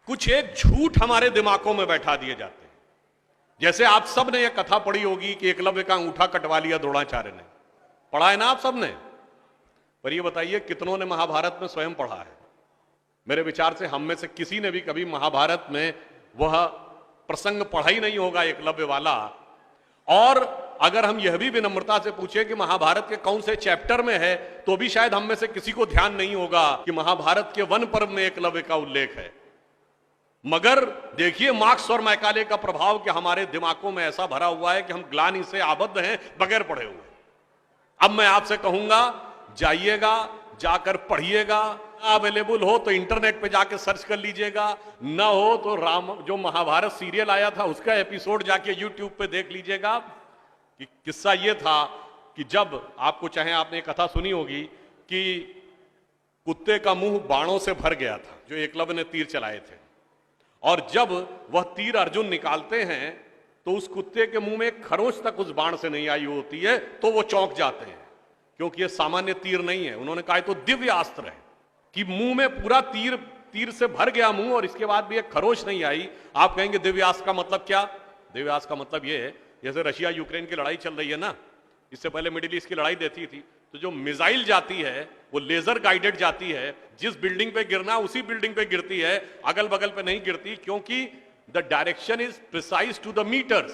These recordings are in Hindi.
कुछ एक झूठ हमारे दिमागों में बैठा दिए जाते हैं। जैसे आप सब ने यह कथा पढ़ी होगी कि एकलव्य का अंगूठा कटवा लिया द्रोणाचार्य ने, पढ़ा है ना आप सब ने? पर यह बताइए कितनों ने महाभारत में स्वयं पढ़ा है? मेरे विचार से हम में से किसी ने भी कभी महाभारत में वह प्रसंग पढ़ा ही नहीं होगा एकलव्य वाला। और अगर हम यह भी विनम्रता से पूछे कि महाभारत के कौन से चैप्टर में है, तो भी शायद हम में से किसी को ध्यान नहीं होगा कि महाभारत के वन पर्व में एकलव्य का उल्लेख है। मगर देखिए मार्क्स और मैकाले का प्रभाव कि हमारे दिमागों में ऐसा भरा हुआ है कि हम ग्लानि से आबद्ध हैं बगैर पढ़े हुए। अब मैं आपसे कहूंगा, जाइएगा, जाकर पढ़िएगा। अवेलेबल हो तो इंटरनेट पे जाके सर्च कर लीजिएगा, ना हो तो जो महाभारत सीरियल आया था उसका एपिसोड जाके यूट्यूब पे देख लीजिएगा। कि किस्सा ये था कि जब आपको चाहे आपने कथा सुनी होगी कि कुत्ते का मुंह बाणों से भर गया था जो एकलव्य ने तीर चलाए थे, और जब वह तीर अर्जुन निकालते हैं तो उस कुत्ते के मुंह में एक खरोंच तक उस बाण से नहीं आई होती है, तो वो चौंक जाते हैं क्योंकि ये सामान्य तीर नहीं है। उन्होंने कहा तो दिव्य अस्त्र है कि मुंह में पूरा तीर से भर गया मुंह और इसके बाद भी एक खरोंच नहीं आई। आप कहेंगे दिव्यास्त्र का मतलब क्या? दिव्यास्त्र का मतलब ये है, जैसे रशिया यूक्रेन की लड़ाई चल रही है ना, इससे पहले मिडिल ईस्ट की लड़ाई देती थी, तो जो मिसाइल जाती है वो लेजर गाइडेड जाती है, जिस बिल्डिंग पे गिरना उसी बिल्डिंग पे गिरती है, अगल बगल पे नहीं गिरती, क्योंकि the direction is precise to the meters.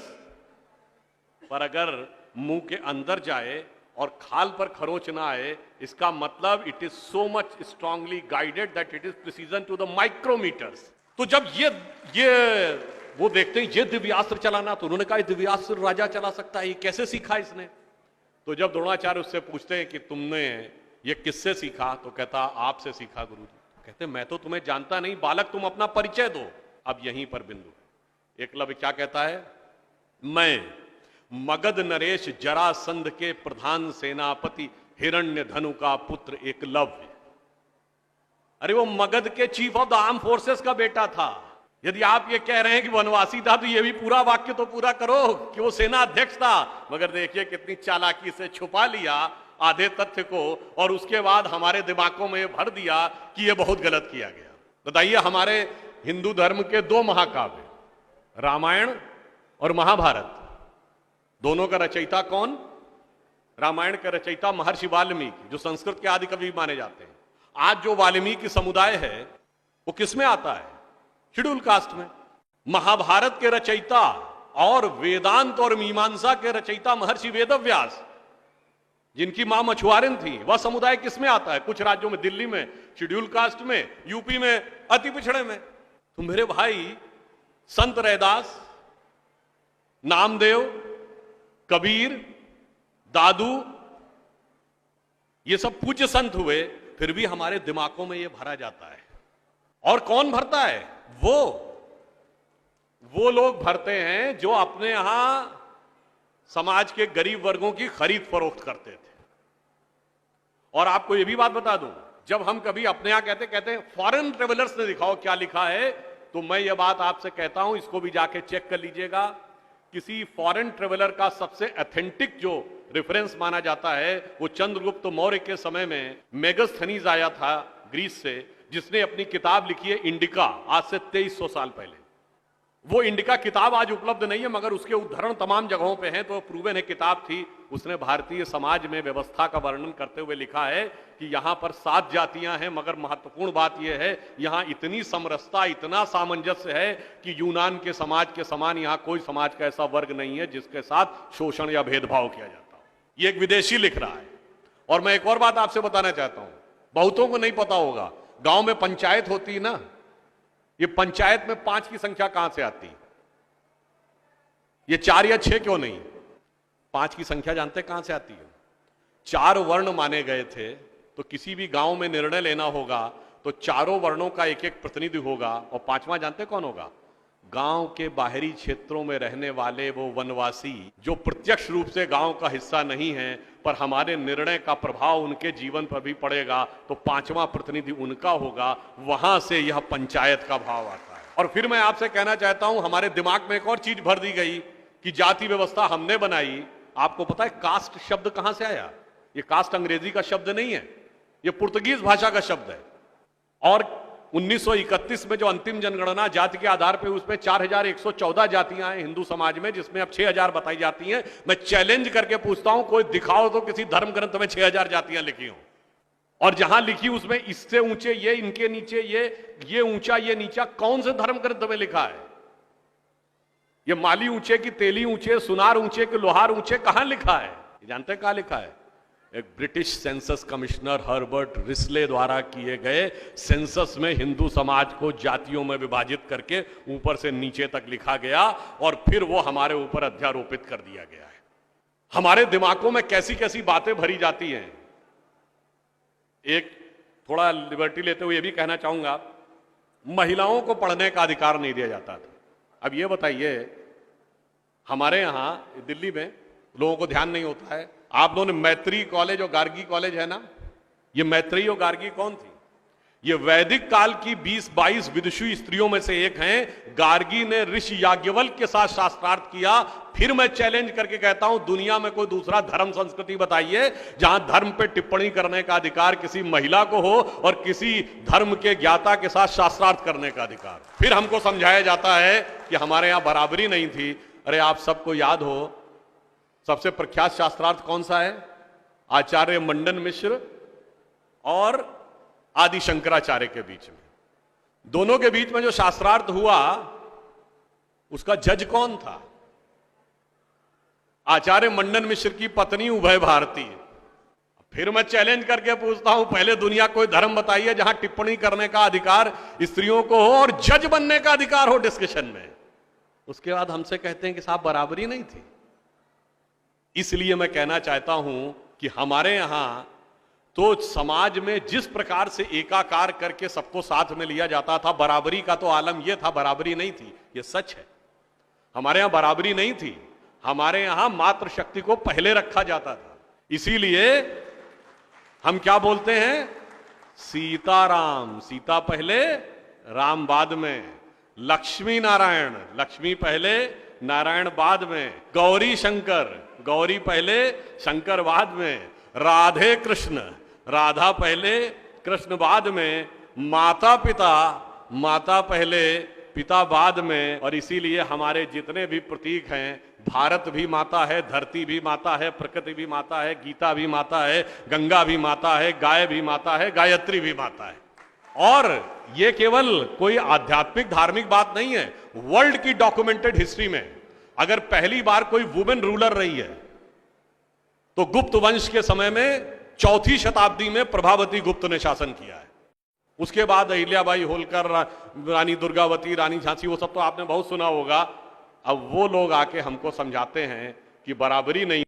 पर अगर मुंह के अंदर जाए और खाल पर खरोंच ना आए, इसका मतलब it is so much strongly guided that it is precision to the micrometers. तो जब ये वो देखते हैं ये दिव्यास्त्र चलाना, तो उन्होंने कहा दिव्यास्त्र राजा चला सकता है, ये कैसे सीखा इसने? तो जब द्रोणाचार्य उससे पूछते हैं कि तुमने ये किससे सीखा, तो कहता आपसे सीखा गुरुजी। कहते मैं तो तुम्हें जानता नहीं बालक, तुम अपना परिचय दो। अब यहीं पर बिंदु। एकलव्य क्या कहता है? मैं मगध नरेश जरासंध के प्रधान सेनापति हिरण्यधनु का पुत्र एकलव्य। अरे वो मगध के chief of the arm forces का बेटा था। यदि आप ये कह रहे हैं कि वनवासी था, तो ये भी पूरा वाक्य तो पूरा करो कि वो सेना अध्यक्ष था। मगर देखिए कितनी चालाकी से छुपा लिया आधे तथ्य को, और उसके बाद हमारे दिमागों में भर दिया कि ये बहुत गलत किया गया। बताइए, हमारे हिंदू धर्म के दो महाकाव्य, रामायण और महाभारत, दोनों का रचयिता कौन? रामायण का रचयिता महर्षि वाल्मीकि, जो संस्कृत के आदि कवि माने जाते हैं। आज जो वाल्मीकि समुदाय है वो किसमें आता है? शेड्यूल कास्ट में। महाभारत के रचयिता और वेदांत और मीमांसा के रचयिता महर्षि वेदव्यास, जिनकी मां मछुआरिन थी, वह समुदाय किसमें आता है? कुछ राज्यों में, दिल्ली में शेड्यूल कास्ट में, यूपी में अति पिछड़े में। तो मेरे भाई, संत रैदास, नामदेव, कबीर, दादू, ये सब पूज्य संत हुए, फिर भी हमारे दिमागों में ये भरा जाता है। और कौन भरता है? वो लोग भरते हैं जो अपने यहां समाज के गरीब वर्गों की खरीद फरोख्त करते थे। और आपको यह भी बात बता दूं, जब हम कभी अपने यहां कहते हैं फॉरेन ट्रेवलर्स ने दिखाओ क्या लिखा है, तो मैं ये बात आपसे कहता हूं, इसको भी जाके चेक कर लीजिएगा। किसी फॉरेन ट्रेवलर का सबसे ऑथेंटिक जो रेफरेंस माना जाता है, वो चंद्रगुप्त मौर्य के समय में मेगस्थनीज आया था ग्रीस से, जिसने अपनी किताब लिखी है इंडिका, आज से 2300 साल पहले। वो इंडिका किताब आज उपलब्ध नहीं है, मगर उसके उद्धरण तमाम जगहों पे हैं, तो प्रूवन है किताब थी। उसने भारतीय समाज में व्यवस्था का वर्णन करते हुए लिखा है कि यहां पर 7 जातियां हैं, मगर महत्वपूर्ण बात यह है यहां इतनी समरसता, इतना सामंजस्य है कि यूनान के समाज के समान यहां कोई समाज का ऐसा वर्ग नहीं है जिसके साथ शोषण या भेदभाव किया जाता हो। ये एक विदेशी लिख रहा है। और मैं एक और बात आपसे बताना चाहता हूं, बहुतों को नहीं पता होगा, गांव में पंचायत होती है ना, ये पंचायत में 5 की संख्या कहां से आती? ये 4 या 6 क्यों नहीं? 5 की संख्या जानते कहां से आती है? 4 वर्ण माने गए थे, तो किसी भी गांव में निर्णय लेना होगा तो चारों वर्णों का एक एक प्रतिनिधि होगा, और 5वां जानते कौन होगा? गांव के बाहरी क्षेत्रों में रहने वाले वो वनवासी जो प्रत्यक्ष रूप से गांव का हिस्सा नहीं है, पर हमारे निर्णय का प्रभाव उनके जीवन पर भी पड़ेगा, तो 5वां प्रतिनिधि उनका होगा। वहां से यह पंचायत का भाव आता है। और फिर मैं आपसे कहना चाहता हूं, हमारे दिमाग में एक और चीज भर दी गई कि जाति व्यवस्था हमने बनाई। आपको पता है कास्ट शब्द कहां से आया? ये कास्ट अंग्रेजी का शब्द नहीं है, ये पुर्तगीज भाषा का शब्द है। और 1931 में जो अंतिम जनगणना जाति के आधार पे उसमें 4114 जातियां हैं हिंदू समाज में, जिसमें अब 6000 बताई जाती हैं। मैं चैलेंज करके पूछता हूं, कोई दिखाओ तो किसी धर्म ग्रंथ में 6000 जातियां लिखी हो, और जहां लिखी उसमें इससे ऊंचे ये, इनके नीचे ये ऊंचा ये नीचा, कौन से धर्म ग्रंथ में लिखा है? ये माली ऊंचे की तेली ऊंचे, सुनार ऊंचे कि लोहार ऊंचे, कहां लिखा है? जानते हैं कहां लिखा है? एक British census commissioner Herbert Risley द्वारा किए गए सेंसस में हिंदू समाज को जातियों में विभाजित करके ऊपर से नीचे तक लिखा गया, और फिर वो हमारे ऊपर अध्यारोपित कर दिया गया है। हमारे दिमागों में कैसी कैसी बातें भरी जाती हैं। एक थोड़ा लिबर्टी लेते हुए यह भी कहना चाहूंगा, महिलाओं को पढ़ने का अधिकार नहीं दिया जाता था। अब ये बताइए, हमारे यहां दिल्ली में लोगों को ध्यान नहीं होता है, आप लोगों ने मैत्री कॉलेज और गार्गी कॉलेज है ना, ये मैत्री और गार्गी कौन थी? ये वैदिक काल की 20-22 विदुषी स्त्रियों में से एक हैं। गार्गी ने ऋषि याज्ञवल्क्य के साथ शास्त्रार्थ किया। फिर मैं चैलेंज करके कहता हूं, दुनिया में कोई दूसरा धर्म संस्कृति बताइए जहां धर्म पे टिप्पणी करने का अधिकार किसी महिला को हो और किसी धर्म के ज्ञाता के साथ शास्त्रार्थ करने का अधिकार। फिर हमको समझाया जाता है कि हमारे यहां बराबरी नहीं थी। अरे आप सबको याद हो, सबसे प्रख्यात शास्त्रार्थ कौन सा है? आचार्य मंडन मिश्र और आदि शंकराचार्य के बीच में, दोनों के बीच में जो शास्त्रार्थ हुआ उसका जज कौन था? आचार्य मंडन मिश्र की पत्नी उभय भारती। फिर मैं चैलेंज करके पूछता हूं, पहले दुनिया कोई धर्म बताइए जहां टिप्पणी करने का अधिकार स्त्रियों को हो और जज बनने का अधिकार हो डिस्कशन में। उसके बाद हमसे कहते हैं कि साहब बराबरी नहीं थी। इसलिए मैं कहना चाहता हूं कि हमारे यहां तो समाज में जिस प्रकार से एकाकार करके सबको साथ में लिया जाता था, बराबरी का तो आलम यह था, बराबरी नहीं थी, यह सच है। हमारे यहां बराबरी नहीं थी, हमारे यहां मातृशक्ति को पहले रखा जाता था। इसीलिए हम क्या बोलते हैं? सीताराम, सीता पहले राम बाद में। लक्ष्मी नारायण, लक्ष्मी पहले नारायण बाद में। गौरी शंकर, गौरी पहले शंकर बाद में। राधे कृष्ण, राधा पहले कृष्ण बाद में। माता पिता, माता पहले पिता बाद में। और इसीलिए हमारे जितने भी प्रतीक हैं, भारत भी माता है, धरती भी माता है, प्रकृति भी माता है, गीता भी माता है, गंगा भी माता है, गाय भी माता है, गायत्री भी माता है। और ये केवल कोई आध्यात्मिक धार्मिक बात नहीं है। वर्ल्ड की डॉक्यूमेंटेड हिस्ट्री में अगर पहली बार कोई वुमेन रूलर रही है तो गुप्त वंश के समय में 4वीं शताब्दी में प्रभावती गुप्त ने शासन किया है। उसके बाद अहिल्याबाई होलकर, रानी दुर्गावती, रानी झांसी, वो सब तो आपने बहुत सुना होगा। अब वो लोग आके हमको समझाते हैं कि बराबरी नहीं